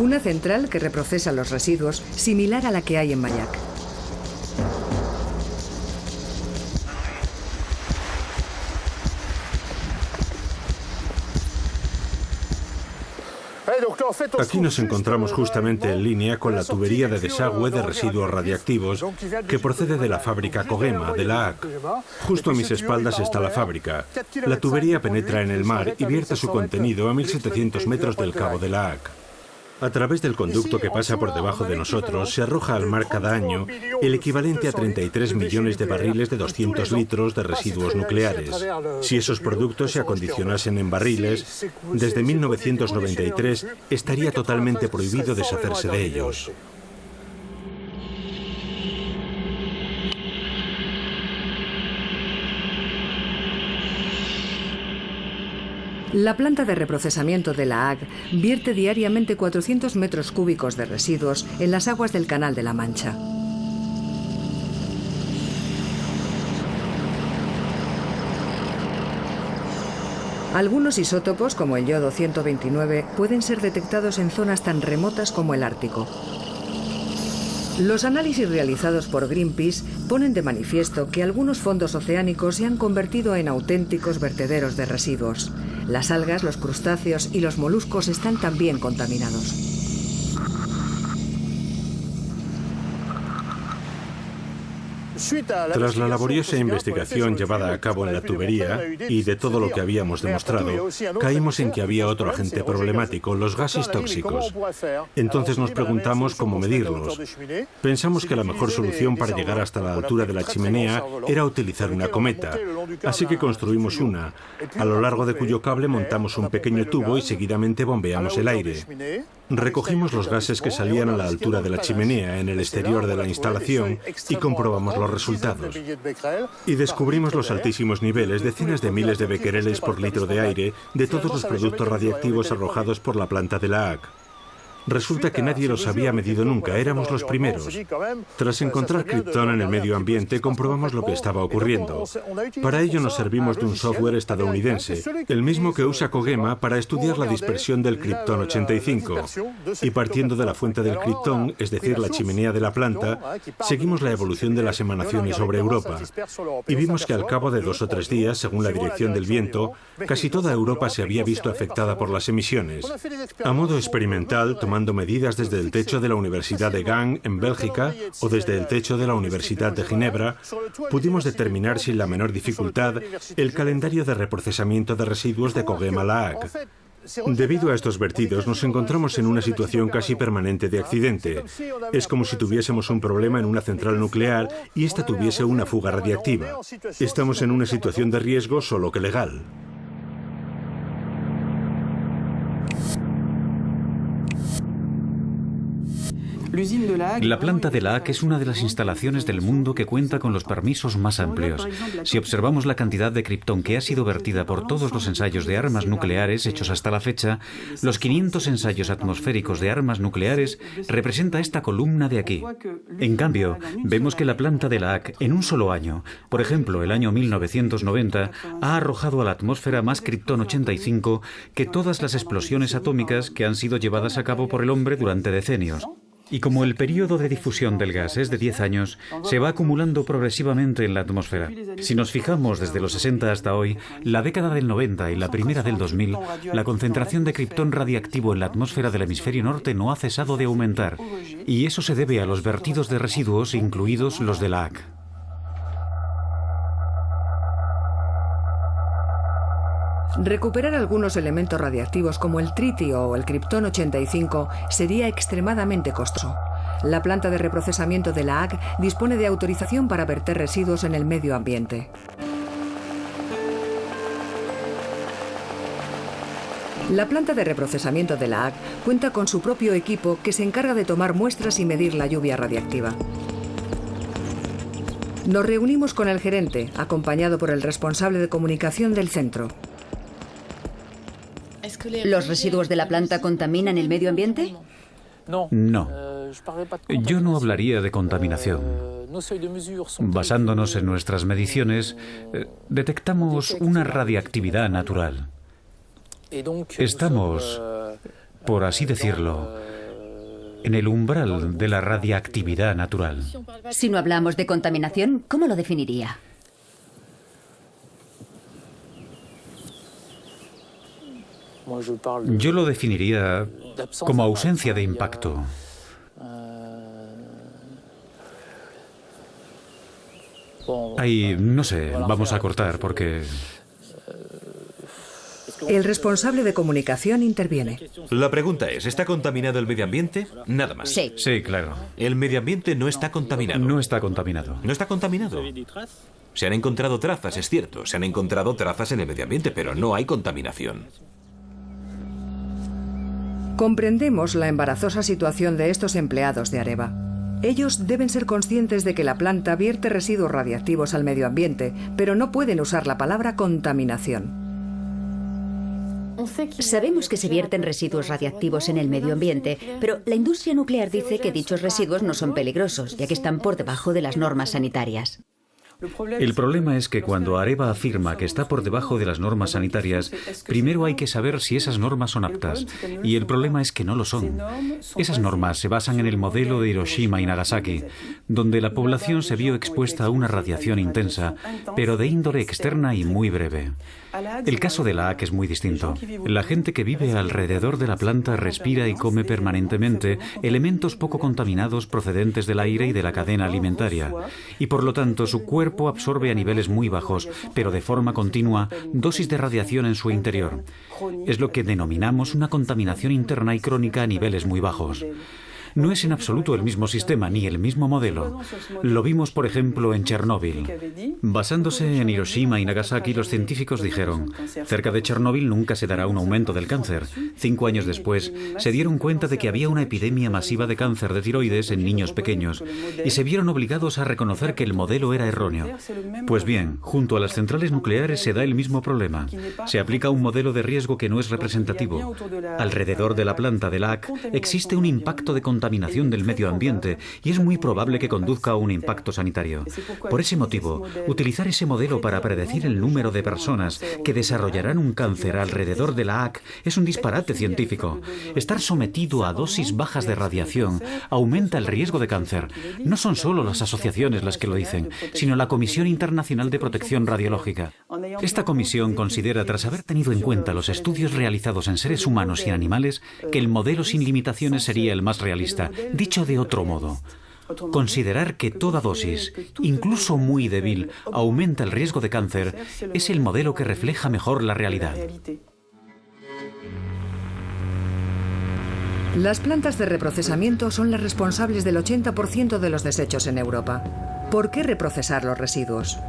Una central que reprocesa los residuos similar a la que hay en Mayak. Aquí nos encontramos justamente en línea con la tubería de desagüe de residuos radiactivos que procede de la fábrica Kogema, de La Hague. Justo a mis espaldas está la fábrica. La tubería penetra en el mar y vierte su contenido a 1700 metros del cabo de La Hague. A través del conducto que pasa por debajo de nosotros se arroja al mar cada año el equivalente a 33 millones de barriles de 200 litros de residuos nucleares. Si esos productos se acondicionasen en barriles, desde 1993 estaría totalmente prohibido deshacerse de ellos. La planta de reprocesamiento de La Hague vierte diariamente 400 metros cúbicos de residuos en las aguas del Canal de la Mancha. Algunos isótopos, como el yodo 129, pueden ser detectados en zonas tan remotas como el Ártico. Los análisis realizados por Greenpeace ponen de manifiesto que algunos fondos oceánicos se han convertido en auténticos vertederos de residuos. Las algas, los crustáceos y los moluscos están también contaminados. Tras la laboriosa investigación llevada a cabo en la tubería y de todo lo que habíamos demostrado, caímos en que había otro agente problemático, los gases tóxicos. Entonces nos preguntamos cómo medirlos. Pensamos que la mejor solución para llegar hasta la altura de la chimenea era utilizar una cometa, así que construimos una, a lo largo de cuyo cable montamos un pequeño tubo y seguidamente bombeamos el aire. Recogimos los gases que salían a la altura de la chimenea en el exterior de la instalación y comprobamos los resultados. Y descubrimos los altísimos niveles, decenas de miles de becquereles por litro de aire, de todos los productos radiactivos arrojados por la planta de La Hague. Resulta que nadie los había medido nunca, éramos los primeros. Tras encontrar criptón en el medio ambiente, comprobamos lo que estaba ocurriendo. Para ello nos servimos de un software estadounidense, el mismo que usa Kogema para estudiar la dispersión del criptón 85. Y partiendo de la fuente del criptón, es decir, la chimenea de la planta, seguimos la evolución de las emanaciones sobre Europa. Y vimos que al cabo de 2 o 3 días, según la dirección del viento, casi toda Europa se había visto afectada por las emisiones. A modo experimental, tomando medidas desde el techo de la Universidad de Gand, en Bélgica, o desde el techo de la Universidad de Ginebra, pudimos determinar sin la menor dificultad el calendario de reprocesamiento de residuos de Kogema La Hague. Debido a estos vertidos, nos encontramos en una situación casi permanente de accidente. Es como si tuviésemos un problema en una central nuclear y esta tuviese una fuga radiactiva. Estamos en una situación de riesgo solo que legal. La planta de La Hague es una de las instalaciones del mundo que cuenta con los permisos más amplios. Si observamos la cantidad de criptón que ha sido vertida por todos los ensayos de armas nucleares hechos hasta la fecha, los 500 ensayos atmosféricos de armas nucleares representa esta columna de aquí. En cambio, vemos que la planta de La Hague, en un solo año, por ejemplo el año 1990, ha arrojado a la atmósfera más criptón 85 que todas las explosiones atómicas que han sido llevadas a cabo por el hombre durante decenios. Y como el periodo de difusión del gas es de 10 años, se va acumulando progresivamente en la atmósfera. Si nos fijamos desde los 60 hasta hoy, la década del 90 y la primera del 2000, la concentración de criptón radiactivo en la atmósfera del hemisferio norte no ha cesado de aumentar. Y eso se debe a los vertidos de residuos, incluidos los de La Hague. Recuperar algunos elementos radiactivos como el tritio o el criptón 85 sería extremadamente costoso. La planta de reprocesamiento de La Hague dispone de autorización para verter residuos en el medio ambiente. La planta de reprocesamiento de La Hague cuenta con su propio equipo que se encarga de tomar muestras y medir la lluvia radiactiva. Nos reunimos con el gerente, acompañado por el responsable de comunicación del centro. ¿Los residuos de la planta contaminan el medio ambiente? No. Yo no hablaría de contaminación. Basándonos en nuestras mediciones, detectamos una radiactividad natural. Estamos, por así decirlo, en el umbral de la radiactividad natural. Si no hablamos de contaminación, ¿cómo lo definiría? Yo lo definiría como ausencia de impacto. Ahí, no sé, vamos a cortar porque... El responsable de comunicación interviene. La pregunta es, ¿está contaminado el medio ambiente? Nada más. Sí. Sí, claro. El medio ambiente no está contaminado. No está contaminado. No está contaminado. Se han encontrado trazas, es cierto. Se han encontrado trazas en el medio ambiente, pero no hay contaminación. Comprendemos la embarazosa situación de estos empleados de Areva. Ellos deben ser conscientes de que la planta vierte residuos radiactivos al medio ambiente, pero no pueden usar la palabra contaminación. Sabemos que se vierten residuos radiactivos en el medio ambiente, pero la industria nuclear dice que dichos residuos no son peligrosos, ya que están por debajo de las normas sanitarias. El problema es que cuando Areva afirma que está por debajo de las normas sanitarias, primero hay que saber si esas normas son aptas. Y el problema es que no lo son. Esas normas se basan en el modelo de Hiroshima y Nagasaki, donde la población se vio expuesta a una radiación intensa, pero de índole externa y muy breve. El caso de la AAC es muy distinto. La gente que vive alrededor de la planta respira y come permanentemente elementos poco contaminados procedentes del aire y de la cadena alimentaria, y por lo tanto su cuerpo absorbe a niveles muy bajos, pero de forma continua, dosis de radiación en su interior. Es lo que denominamos una contaminación interna y crónica a niveles muy bajos. No es en absoluto el mismo sistema ni el mismo modelo. Lo vimos, por ejemplo, en Chernóbil. Basándose en Hiroshima y Nagasaki, los científicos dijeron: cerca de Chernóbil nunca se dará un aumento del cáncer. 5 años después, se dieron cuenta de que había una epidemia masiva de cáncer de tiroides en niños pequeños y se vieron obligados a reconocer que el modelo era erróneo. Pues bien, junto a las centrales nucleares se da el mismo problema. Se aplica un modelo de riesgo que no es representativo. Alrededor de la planta de la AAC existe un impacto de contaminación del medio ambiente y es muy probable que conduzca a un impacto sanitario. Por ese motivo, utilizar ese modelo para predecir el número de personas que desarrollarán un cáncer alrededor de la AAC es un disparate científico. Estar sometido a dosis bajas de radiación aumenta el riesgo de cáncer. No son solo las asociaciones las que lo dicen, sino la Comisión Internacional de Protección Radiológica. Esta comisión considera, tras haber tenido en cuenta los estudios realizados en seres humanos y en animales, que el modelo sin limitaciones sería el más realista. Dicho de otro modo, considerar que toda dosis, incluso muy débil, aumenta el riesgo de cáncer, es el modelo que refleja mejor la realidad. Las plantas de reprocesamiento son las responsables del 80% de los desechos en Europa. ¿Por qué reprocesar los residuos?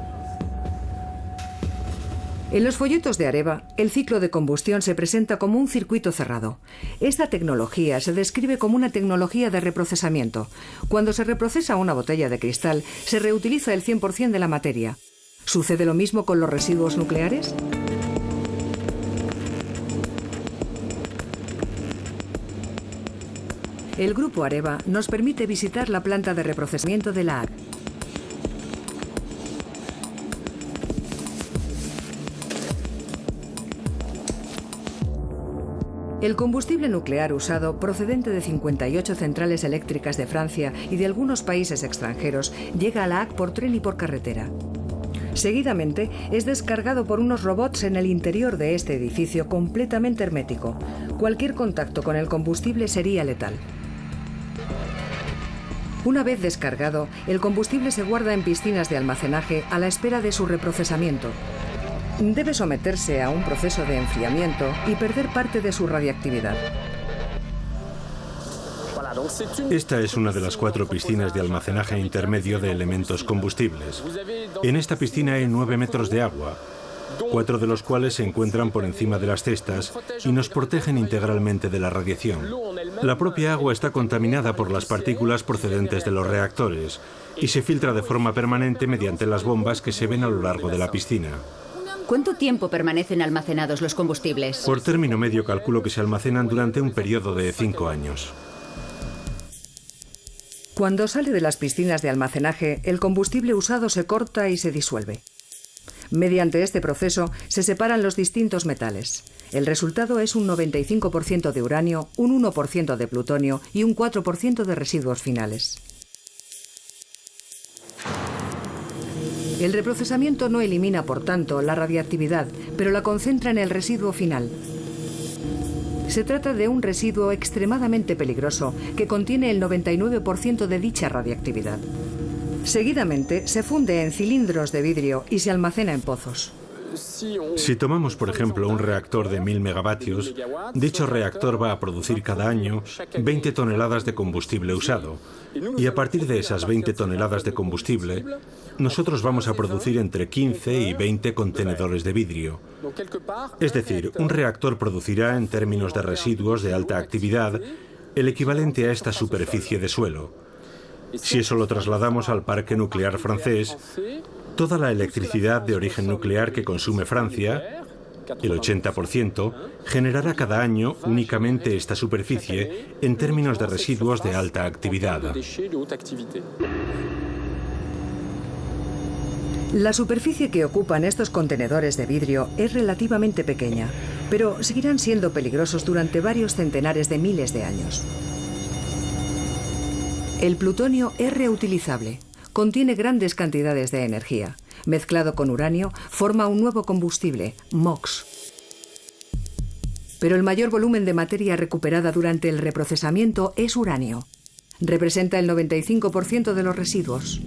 En los folletos de Areva, el ciclo de combustión se presenta como un circuito cerrado. Esta tecnología se describe como una tecnología de reprocesamiento. Cuando se reprocesa una botella de cristal, se reutiliza el 100% de la materia. ¿Sucede lo mismo con los residuos nucleares? El grupo Areva nos permite visitar la planta de reprocesamiento de la AAC. El combustible nuclear usado, procedente de 58 centrales eléctricas de Francia y de algunos países extranjeros, llega a la AAC por tren y por carretera. Seguidamente, es descargado por unos robots en el interior de este edificio completamente hermético. Cualquier contacto con el combustible sería letal. Una vez descargado, el combustible se guarda en piscinas de almacenaje a la espera de su reprocesamiento. Debe someterse a un proceso de enfriamiento y perder parte de su radiactividad. Esta es una de las 4 piscinas de almacenaje intermedio de elementos combustibles. En esta piscina hay 9 metros de agua, 4 de los cuales se encuentran por encima de las cestas y nos protegen integralmente de la radiación. La propia agua está contaminada por las partículas procedentes de los reactores y se filtra de forma permanente mediante las bombas que se ven a lo largo de la piscina. ¿Cuánto tiempo permanecen almacenados los combustibles? Por término medio calculo que se almacenan durante un periodo de 5 años. Cuando sale de las piscinas de almacenaje, el combustible usado se corta y se disuelve. Mediante este proceso se separan los distintos metales. El resultado es un 95% de uranio, un 1% de plutonio y un 4% de residuos finales. El reprocesamiento no elimina, por tanto, la radiactividad, pero la concentra en el residuo final. Se trata de un residuo extremadamente peligroso que contiene el 99% de dicha radiactividad. Seguidamente se funde en cilindros de vidrio y se almacena en pozos. Si tomamos, por ejemplo, un reactor de 1000 megavatios, dicho reactor va a producir cada año 20 toneladas de combustible usado. Y a partir de esas 20 toneladas de combustible, nosotros vamos a producir entre 15 y 20 contenedores de vidrio. Es decir, un reactor producirá, en términos de residuos de alta actividad, el equivalente a esta superficie de suelo. Si eso lo trasladamos al parque nuclear francés, toda la electricidad de origen nuclear que consume Francia, el 80%, generará cada año únicamente esta superficie en términos de residuos de alta actividad. La superficie que ocupan estos contenedores de vidrio es relativamente pequeña, pero seguirán siendo peligrosos durante varios centenares de miles de años. El plutonio es reutilizable. Contiene grandes cantidades de energía. Mezclado con uranio, forma un nuevo combustible, MOX. Pero el mayor volumen de materia recuperada durante el reprocesamiento es uranio. Representa el 95% de los residuos.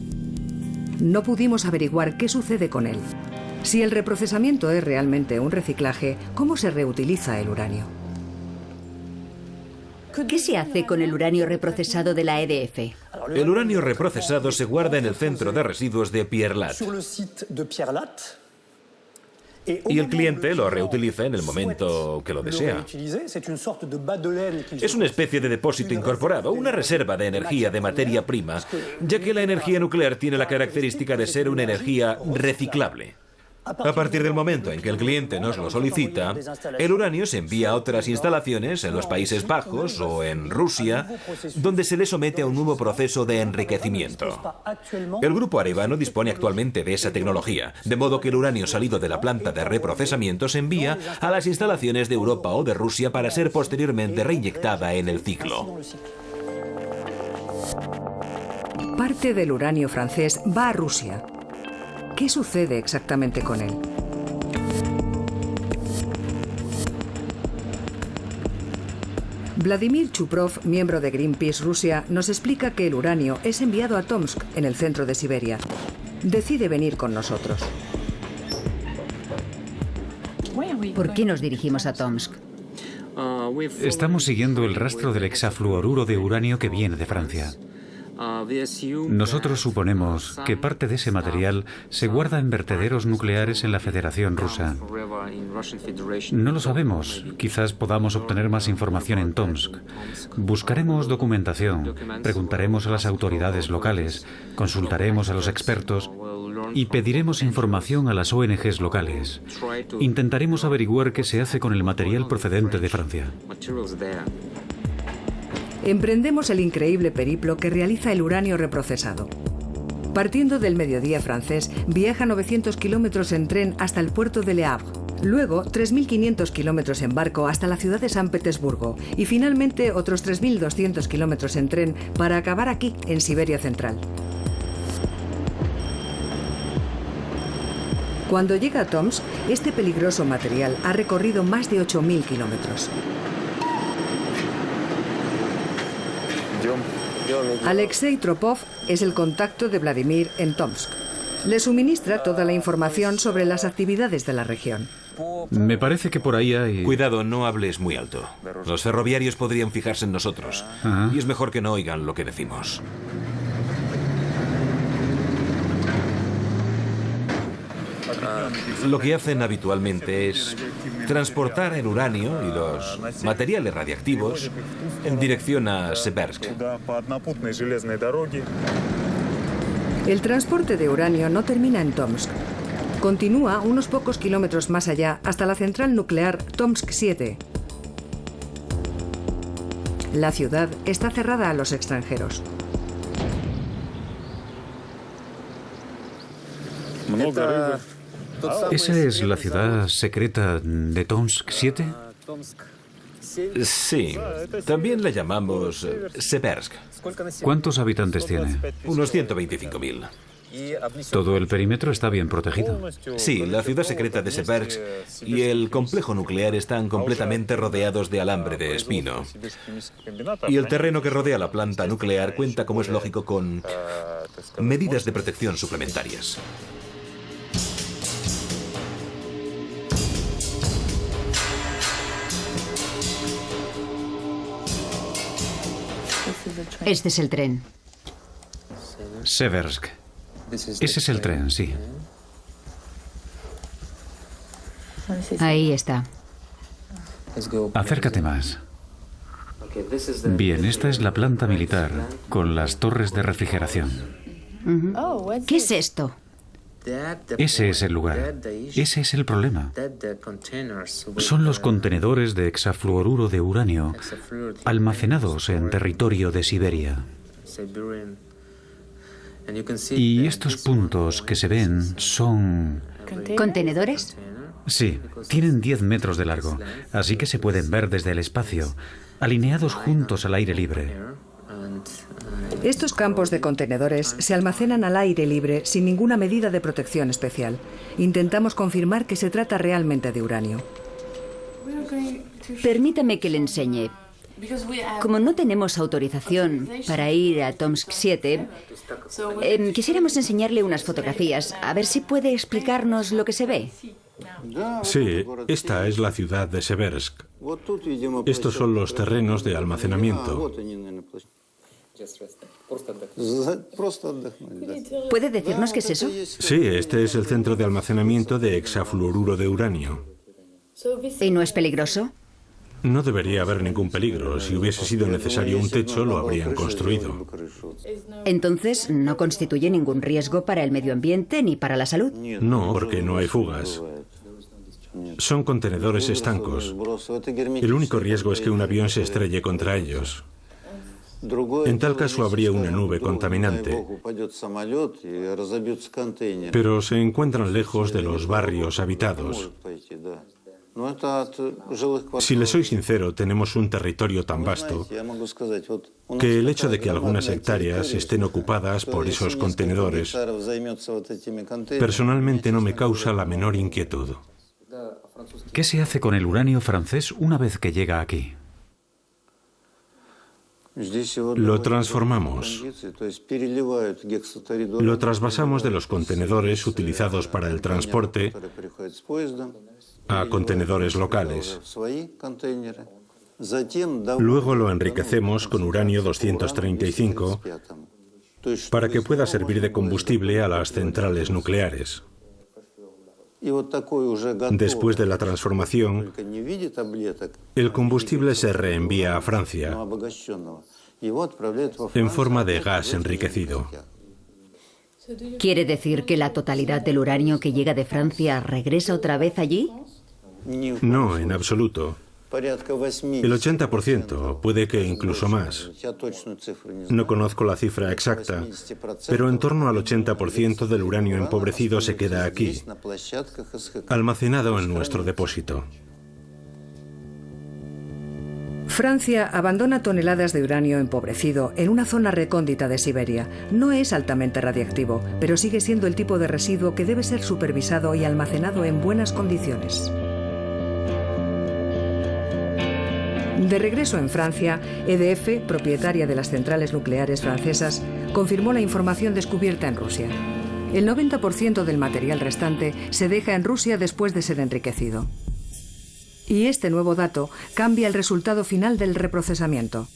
No pudimos averiguar qué sucede con él. Si el reprocesamiento es realmente un reciclaje, ¿cómo se reutiliza el uranio? ¿Qué se hace con el uranio reprocesado de la EDF? El uranio reprocesado se guarda en el centro de residuos de Pierre Lat. Y el cliente lo reutiliza en el momento que lo desea. Es una especie de depósito incorporado, una reserva de energía de materia prima, ya que la energía nuclear tiene la característica de ser una energía reciclable. A partir del momento en que el cliente nos lo solicita, el uranio se envía a otras instalaciones en los Países Bajos o en Rusia, donde se le somete a un nuevo proceso de enriquecimiento. El grupo Arevano dispone actualmente de esa tecnología, de modo que el uranio salido de la planta de reprocesamiento se envía a las instalaciones de Europa o de Rusia para ser posteriormente reinyectada en el ciclo. Parte del uranio francés va a Rusia. ¿Qué sucede exactamente con él? Vladimir Chuprov, miembro de Greenpeace Rusia, nos explica que el uranio es enviado a Tomsk, en el centro de Siberia. Decide venir con nosotros. ¿Por qué nos dirigimos a Tomsk? Estamos siguiendo el rastro del hexafluoruro de uranio que viene de Francia. Nosotros suponemos que parte de ese material se guarda en vertederos nucleares en la Federación Rusa. No lo sabemos. Quizás podamos obtener más información en Tomsk. Buscaremos documentación, preguntaremos a las autoridades locales, consultaremos a los expertos y pediremos información a las ONGs locales. Intentaremos averiguar qué se hace con el material procedente de Francia. Emprendemos el increíble periplo que realiza el uranio reprocesado. Partiendo del mediodía francés, viaja 900 kilómetros en tren hasta el puerto de Le Havre. Luego, 3.500 kilómetros en barco hasta la ciudad de San Petersburgo. Y finalmente, otros 3.200 kilómetros en tren para acabar aquí, en Siberia Central. Cuando llega a Tomsk, este peligroso material ha recorrido más de 8.000 kilómetros. Alexei Tropov es el contacto de Vladimir en Tomsk. Le suministra toda la información sobre las actividades de la región. Me parece que por ahí hay... Cuidado, no hables muy alto. Los ferroviarios podrían fijarse en nosotros. Y es mejor que no oigan lo que decimos. Lo que hacen habitualmente es transportar el uranio y los materiales radiactivos en dirección a Seversk. El transporte de uranio no termina en Tomsk. Continúa unos pocos kilómetros más allá hasta la central nuclear Tomsk 7. La ciudad está cerrada a los extranjeros. ¿Esa es la ciudad secreta de Tomsk 7? Sí, también la llamamos Seversk. ¿Cuántos habitantes tiene? Unos 125.000. Todo el perímetro está bien protegido. Sí, la ciudad secreta de Seversk y el complejo nuclear están completamente rodeados de alambre de espino. Y el terreno que rodea la planta nuclear cuenta, como es lógico, con medidas de protección suplementarias. Este es el tren. Seversk. Ese es el tren, sí. Ahí está. Acércate más. Bien, esta es la planta militar, con las torres de refrigeración. ¿Qué es esto? Ese es el lugar. Ese es el problema. Son los contenedores de hexafluoruro de uranio almacenados en territorio de Siberia. Y estos puntos que se ven son... ¿Contenedores? Sí, tienen 10 metros de largo, así que se pueden ver desde el espacio, alineados juntos al aire libre. Estos campos de contenedores se almacenan al aire libre sin ninguna medida de protección especial. Intentamos confirmar que se trata realmente de uranio. Permítame que le enseñe. Como no tenemos autorización para ir a Tomsk 7, quisiéramos enseñarle unas fotografías, a ver si puede explicarnos lo que se ve. Sí, esta es la ciudad de Seversk. Estos son los terrenos de almacenamiento. ¿Puede decirnos qué es eso? Sí, este es el centro de almacenamiento de hexafluoruro de uranio. ¿Y no es peligroso? No debería haber ningún peligro. Si hubiese sido necesario un techo, lo habrían construido. Entonces, ¿no constituye ningún riesgo para el medio ambiente ni para la salud? No, porque no hay fugas. Son contenedores estancos. El único riesgo es que un avión se estrelle contra ellos. En tal caso habría una nube contaminante. Pero se encuentran lejos de los barrios habitados. Si le soy sincero, tenemos un territorio tan vasto que el hecho de que algunas hectáreas estén ocupadas por esos contenedores personalmente no me causa la menor inquietud. ¿Qué se hace con el uranio francés una vez que llega aquí? Lo transformamos. Lo trasvasamos de los contenedores utilizados para el transporte a contenedores locales. Luego lo enriquecemos con uranio 235 para que pueda servir de combustible a las centrales nucleares. Después de la transformación, el combustible se reenvía a Francia en forma de gas enriquecido. ¿Quiere decir que la totalidad del uranio que llega de Francia regresa otra vez allí? No, en absoluto. El 80%, puede que incluso más. No conozco la cifra exacta, pero en torno al 80% del uranio empobrecido se queda aquí, almacenado en nuestro depósito. Francia abandona toneladas de uranio empobrecido en una zona recóndita de Siberia. No es altamente radiactivo, pero sigue siendo el tipo de residuo que debe ser supervisado y almacenado en buenas condiciones. De regreso en Francia, EDF, propietaria de las centrales nucleares francesas, confirmó la información descubierta en Rusia. El 90% del material restante se deja en Rusia después de ser enriquecido. Y este nuevo dato cambia el resultado final del reprocesamiento.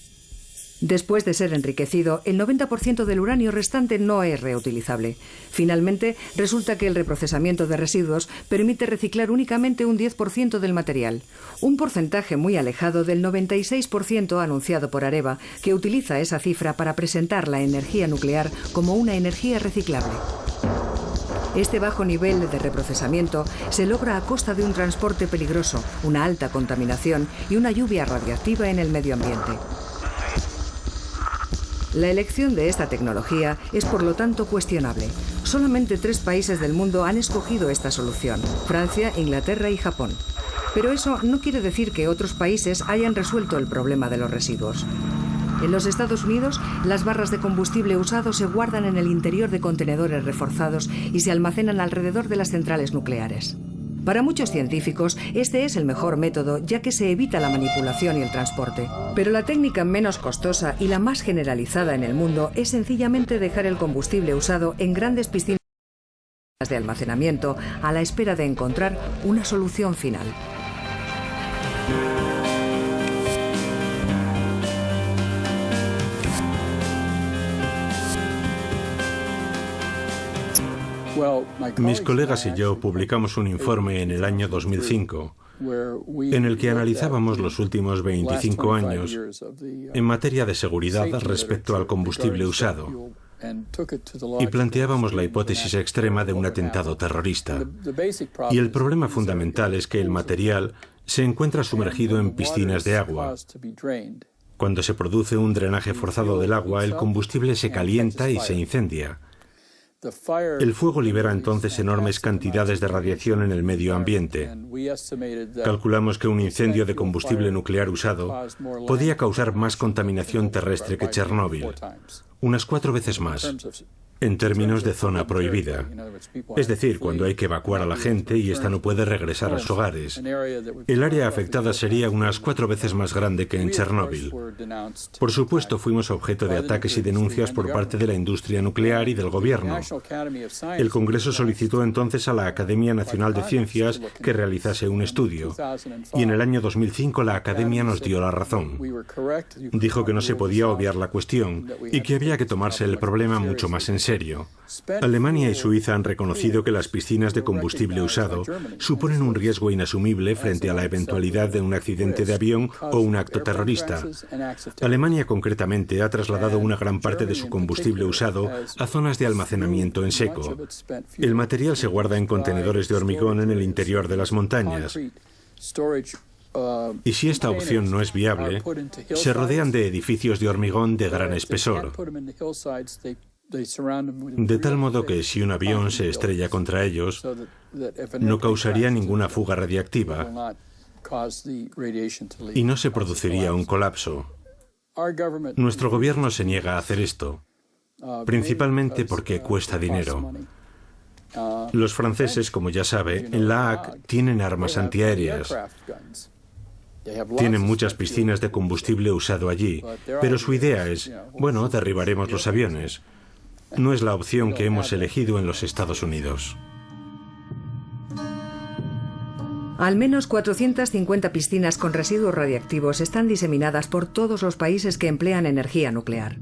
Después de ser enriquecido, el 90% del uranio restante no es reutilizable. Finalmente, resulta que el reprocesamiento de residuos permite reciclar únicamente un 10% del material, un porcentaje muy alejado del 96% anunciado por Areva, que utiliza esa cifra para presentar la energía nuclear como una energía reciclable. Este bajo nivel de reprocesamiento se logra a costa de un transporte peligroso, una alta contaminación y una lluvia radiactiva en el medio ambiente. La elección de esta tecnología es por lo tanto cuestionable. Solamente 3 países del mundo han escogido esta solución: Francia, Inglaterra y Japón. Pero eso no quiere decir que otros países hayan resuelto el problema de los residuos. En los Estados Unidos, las barras de combustible usado se guardan en el interior de contenedores reforzados y se almacenan alrededor de las centrales nucleares. Para muchos científicos, este es el mejor método, ya que se evita la manipulación y el transporte. Pero la técnica menos costosa y la más generalizada en el mundo es sencillamente dejar el combustible usado en grandes piscinas de almacenamiento a la espera de encontrar una solución final. Mis colegas y yo publicamos un informe en el año 2005 en el que analizábamos los últimos 25 años en materia de seguridad respecto al combustible usado y planteábamos la hipótesis extrema de un atentado terrorista. Y el problema fundamental es que el material se encuentra sumergido en piscinas de agua. Cuando se produce un drenaje forzado del agua, el combustible se calienta y se incendia. El fuego libera entonces enormes cantidades de radiación en el medio ambiente. Calculamos que un incendio de combustible nuclear usado podía causar más contaminación terrestre que Chernóbil, unas 4 veces más, en términos de zona prohibida. Es decir, cuando hay que evacuar a la gente y ésta no puede regresar a sus hogares. El área afectada sería unas 4 veces más grande que en Chernóbil. Por supuesto, fuimos objeto de ataques y denuncias por parte de la industria nuclear y del gobierno. El Congreso solicitó entonces a la Academia Nacional de Ciencias que realizase un estudio. Y en el año 2005 la Academia nos dio la razón. Dijo que no se podía obviar la cuestión y que había que tomarse el problema mucho más en serio. Alemania y Suiza han reconocido que las piscinas de combustible usado suponen un riesgo inasumible frente a la eventualidad de un accidente de avión o un acto terrorista. Alemania concretamente ha trasladado una gran parte de su combustible usado a zonas de almacenamiento en seco. El material se guarda en contenedores de hormigón en el interior de las montañas. Y si esta opción no es viable, se rodean de edificios de hormigón de gran espesor, de tal modo que si un avión se estrella contra ellos, no causaría ninguna fuga radiactiva y no se produciría un colapso. Nuestro gobierno se niega a hacer esto, principalmente porque cuesta dinero. Los franceses, como ya sabe, en La Hague tienen armas antiaéreas. Tienen muchas piscinas de combustible usado allí, pero su idea es, bueno, derribaremos los aviones. No es la opción que hemos elegido en los Estados Unidos. Al menos 450 piscinas con residuos radiactivos están diseminadas por todos los países que emplean energía nuclear.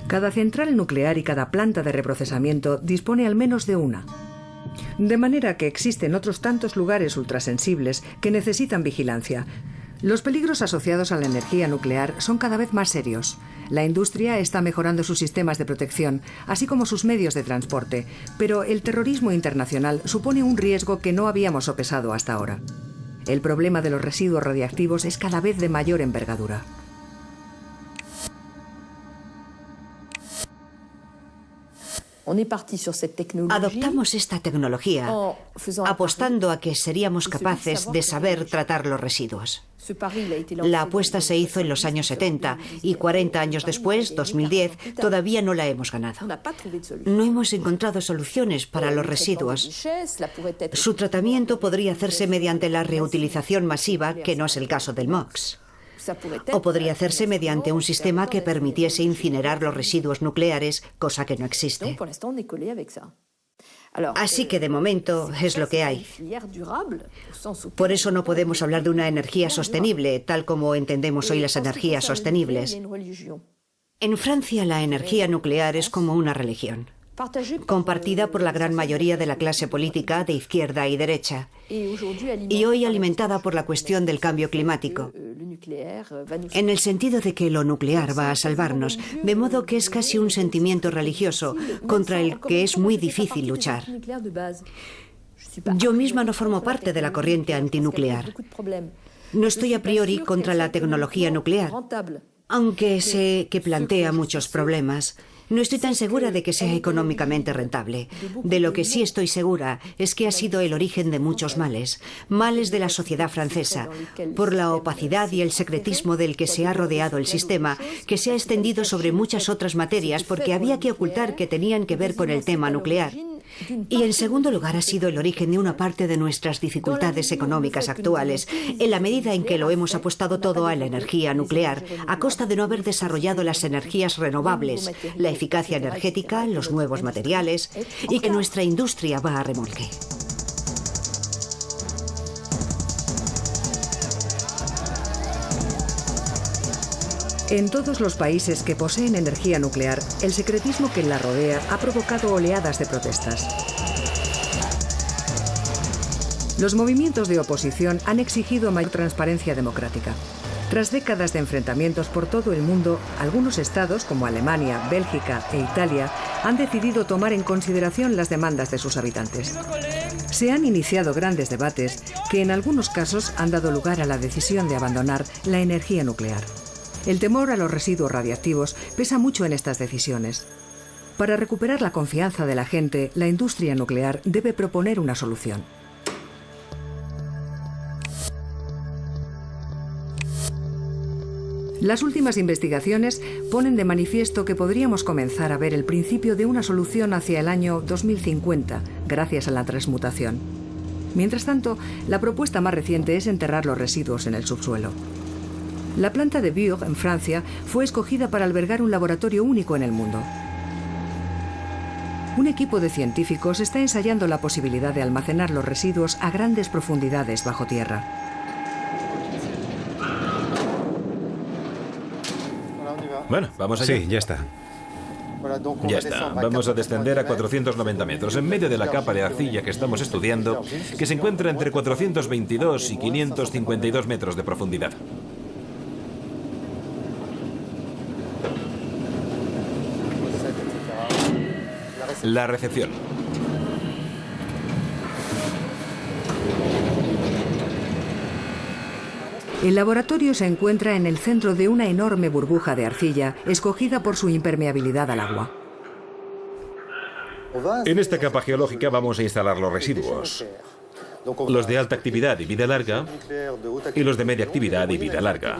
Cada central nuclear y cada planta de reprocesamiento dispone al menos de una. De manera que existen otros tantos lugares ultrasensibles que necesitan vigilancia. Los peligros asociados a la energía nuclear son cada vez más serios. La industria está mejorando sus sistemas de protección, así como sus medios de transporte, pero el terrorismo internacional supone un riesgo que no habíamos sopesado hasta ahora. El problema de los residuos radiactivos es cada vez de mayor envergadura. Adoptamos esta tecnología apostando a que seríamos capaces de saber tratar los residuos. La apuesta se hizo en los años 70 y 40 años después, 2010, todavía no la hemos ganado. No hemos encontrado soluciones para los residuos. Su tratamiento podría hacerse mediante la reutilización masiva, que no es el caso del MOX. O podría hacerse mediante un sistema que permitiese incinerar los residuos nucleares, cosa que no existe. Así que de momento es lo que hay. Por eso no podemos hablar de una energía sostenible, tal como entendemos hoy las energías sostenibles. En Francia la energía nuclear es como una religión, compartida por la gran mayoría de la clase política de izquierda y derecha, y hoy alimentada por la cuestión del cambio climático, en el sentido de que lo nuclear va a salvarnos, de modo que es casi un sentimiento religioso contra el que es muy difícil luchar. Yo misma no formo parte de la corriente antinuclear. No estoy a priori contra la tecnología nuclear, aunque sé que plantea muchos problemas. No estoy tan segura de que sea económicamente rentable. De lo que sí estoy segura es que ha sido el origen de muchos males. Males de la sociedad francesa, por la opacidad y el secretismo del que se ha rodeado el sistema, que se ha extendido sobre muchas otras materias porque había que ocultar que tenían que ver con el tema nuclear. Y en segundo lugar ha sido el origen de una parte de nuestras dificultades económicas actuales, en la medida en que lo hemos apostado todo a la energía nuclear, a costa de no haber desarrollado las energías renovables, la eficacia energética, los nuevos materiales, y que nuestra industria va a remolque. En todos los países que poseen energía nuclear, el secretismo que la rodea ha provocado oleadas de protestas. Los movimientos de oposición han exigido mayor transparencia democrática. Tras décadas de enfrentamientos por todo el mundo, algunos estados, como Alemania, Bélgica e Italia, han decidido tomar en consideración las demandas de sus habitantes. Se han iniciado grandes debates que en algunos casos han dado lugar a la decisión de abandonar la energía nuclear. El temor a los residuos radiactivos pesa mucho en estas decisiones. Para recuperar la confianza de la gente, la industria nuclear debe proponer una solución. Las últimas investigaciones ponen de manifiesto que podríamos comenzar a ver el principio de una solución hacia el año 2050, gracias a la transmutación. Mientras tanto, la propuesta más reciente es enterrar los residuos en el subsuelo. La planta de Bure, en Francia, fue escogida para albergar un laboratorio único en el mundo. Un equipo de científicos está ensayando la posibilidad de almacenar los residuos a grandes profundidades bajo tierra. Bueno, vamos allá. Sí, ya está. Ya está. Vamos a descender a 490 metros, en medio de la capa de arcilla que estamos estudiando, que se encuentra entre 422 y 552 metros de profundidad. La recepción. El laboratorio se encuentra en el centro de una enorme burbuja de arcilla, escogida por su impermeabilidad al agua. En esta capa geológica vamos a instalar los residuos. Los de alta actividad y vida larga y los de media actividad y vida larga.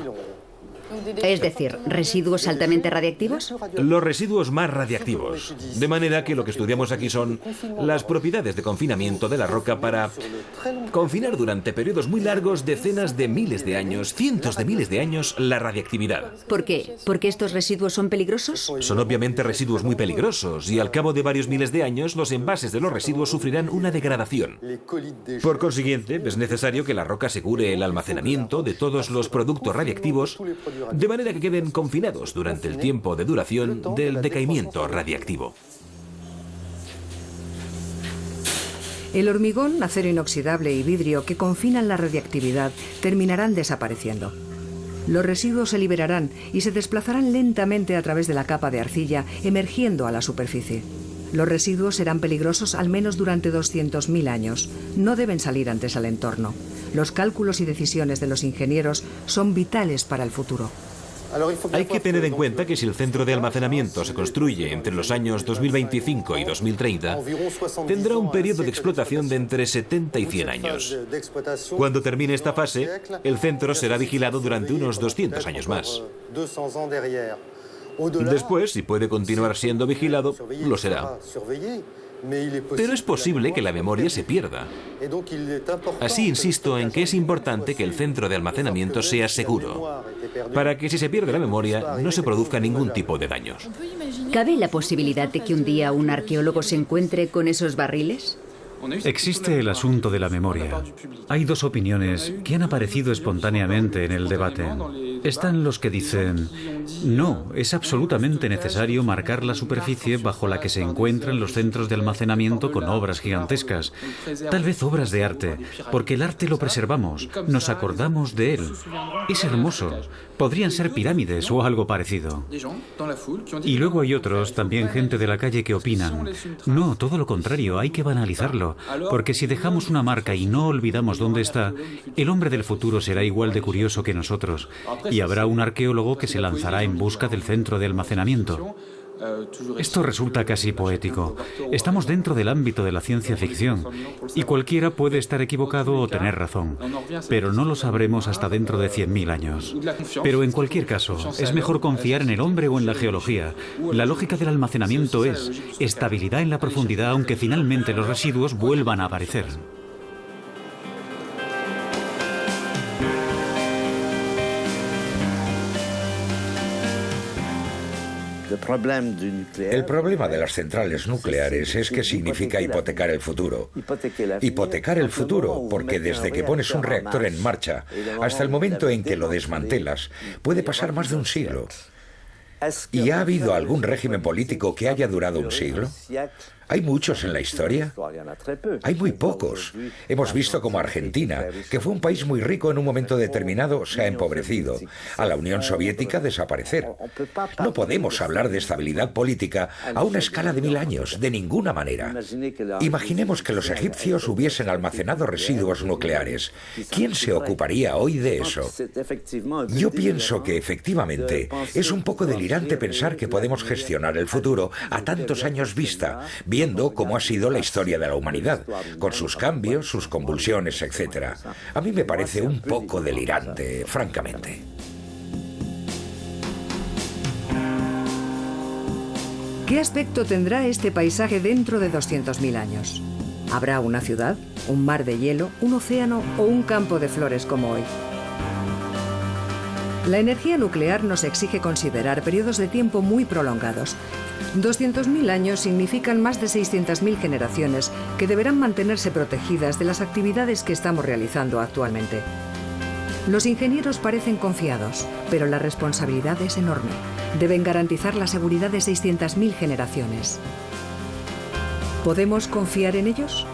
Es decir, ¿residuos altamente radiactivos? Los residuos más radiactivos. De manera que lo que estudiamos aquí son las propiedades de confinamiento de la roca para confinar durante periodos muy largos, decenas de miles de años, cientos de miles de años, la radiactividad. ¿Por qué? ¿Porque estos residuos son peligrosos? Son obviamente residuos muy peligrosos y al cabo de varios miles de años los envases de los residuos sufrirán una degradación. Por consiguiente, es necesario que la roca asegure el almacenamiento de todos los productos radiactivos de manera que queden confinados durante el tiempo de duración del decaimiento radiactivo. El hormigón, acero inoxidable y vidrio que confinan la radiactividad terminarán desapareciendo. Los residuos se liberarán y se desplazarán lentamente a través de la capa de arcilla, emergiendo a la superficie. Los residuos serán peligrosos al menos durante 200.000 años. No deben salir antes al entorno. Los cálculos y decisiones de los ingenieros son vitales para el futuro. Hay que tener en cuenta que si el centro de almacenamiento se construye entre los años 2025 y 2030, tendrá un periodo de explotación de entre 70 y 100 años. Cuando termine esta fase, el centro será vigilado durante unos 200 años más. Después, si puede continuar siendo vigilado, lo será. Pero es posible que la memoria se pierda. Así insisto en que es importante que el centro de almacenamiento sea seguro, para que si se pierde la memoria no se produzca ningún tipo de daños. ¿Cabe la posibilidad de que un día un arqueólogo se encuentre con esos barriles? Existe el asunto de la memoria. Hay dos opiniones que han aparecido espontáneamente en el debate. Están los que dicen, no, es absolutamente necesario marcar la superficie bajo la que se encuentran los centros de almacenamiento con obras gigantescas. Tal vez obras de arte, porque el arte lo preservamos, nos acordamos de él. Es hermoso. Podrían ser pirámides o algo parecido. Y luego hay otros, también gente de la calle, que opinan, no, todo lo contrario, hay que banalizarlo, porque si dejamos una marca y no olvidamos dónde está, el hombre del futuro será igual de curioso que nosotros, y habrá un arqueólogo que se lanzará en busca del centro de almacenamiento. Esto resulta casi poético. Estamos dentro del ámbito de la ciencia ficción y cualquiera puede estar equivocado o tener razón, pero no lo sabremos hasta dentro de 100.000 años. Pero en cualquier caso, es mejor confiar en el hombre o en la geología. La lógica del almacenamiento es estabilidad en la profundidad, aunque finalmente los residuos vuelvan a aparecer. El problema de las centrales nucleares es que significa hipotecar el futuro. Hipotecar el futuro, porque desde que pones un reactor en marcha hasta el momento en que lo desmantelas, puede pasar más de un siglo. ¿Y ha habido algún régimen político que haya durado un siglo? ¿Hay muchos en la historia? Hay muy pocos. Hemos visto como Argentina, que fue un país muy rico en un momento determinado, se ha empobrecido. A la Unión Soviética desaparecer. No podemos hablar de estabilidad política a una escala de 1000 años, de ninguna manera. Imaginemos que los egipcios hubiesen almacenado residuos nucleares. ¿Quién se ocuparía hoy de eso? Yo pienso que efectivamente es un poco delirante pensar que podemos gestionar el futuro a tantos años vista, viendo cómo ha sido la historia de la humanidad, con sus cambios, sus convulsiones, etc. A mí me parece un poco delirante, francamente. ¿Qué aspecto tendrá este paisaje dentro de 200.000 años? ¿Habrá una ciudad, un mar de hielo, un océano o un campo de flores como hoy? La energía nuclear nos exige considerar periodos de tiempo muy prolongados. 200.000 años significan más de 600.000 generaciones que deberán mantenerse protegidas de las actividades que estamos realizando actualmente. Los ingenieros parecen confiados, pero la responsabilidad es enorme. Deben garantizar la seguridad de 600.000 generaciones. ¿Podemos confiar en ellos?